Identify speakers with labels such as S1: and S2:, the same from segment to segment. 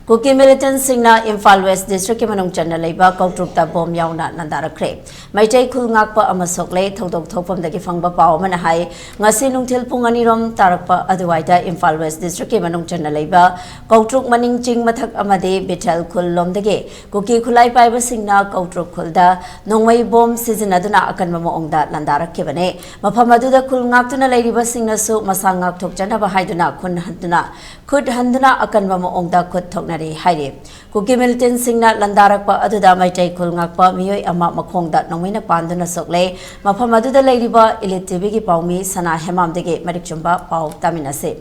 S1: Kuki militant singna Imphal West Dist.ki manung channa leiba koutruk ta bom yaona landarak khre. Maitai khul ngakpa amasok le thodok thokpam dagi fangba paw mana hai ngasi nungthil pung anirom tarakpa aduwaida Imphal West Dist.ki manung channa leiba koutruk maning ching mathak amade bithal khul lom dagi Kuki khulai paiba singna koutruk khulda nongmai bom sizinaduna akan mamoongda landarak kibane mafam aduda khul ngaktuna leiriba singna su masang ngak thok chanaba haiduna khud handuna akan mamoongda khud thokna Kuki militant singna landarak pa aduda maitai khul ngakpa miyoi ama makhongda nongmaina panduna sokle mafam aduda leiriba ELITETV gi pawmi sana hemam dege marik chumba paw taminase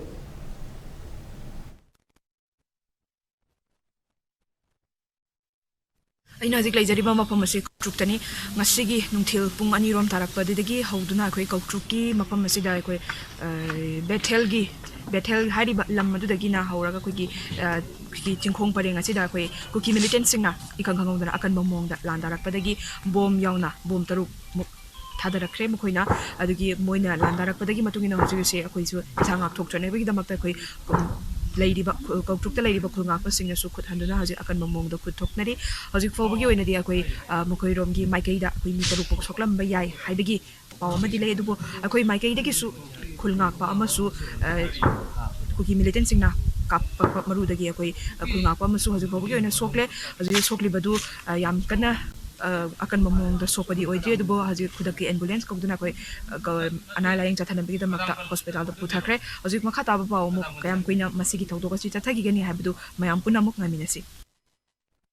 S2: aina hajik leijariba mafam ase koutruk tani ngasigi nungthil pung anirom tarakpa didagi hauduna akhoi koutruk ki mafam ase da akhoi Bethel hariba lam adudagi na hauraga koigi ki chingkhong pareng ase da akhoi Kuki militant singna ikang khangongdana akan mamongda landarakpadagi bom yauna bom taruk thadarakre mukhoina adugi moina landarakpadagi matungina hojuse akhoi su thangak thoktrane bagi damakta akhoi leiba koutruk ta leiba khulngakpa singna su khut handuna haji akan mamongda khut thoknari haji fobagi oina di akhoi mukhoirom gi maikaida akhoi mi taruk pok soklam bayai haibagi pawama di lei dubo akhoi maikaida gi su khulngakpa amasu Kuki militant singna kappa marudagi akhoi khulngakpa amasu haji fobagi oina sokle haji sokli badu yam kana akan mamongda sopadi oidre dubo haji khudaki ambulance kokduna akhoi analaying chathanabigi damakta hospital da puthakre haji makha taba paw mu kayam koina masigi thokdoka chi chathagi gani habdu mayam punamuk ngaminasi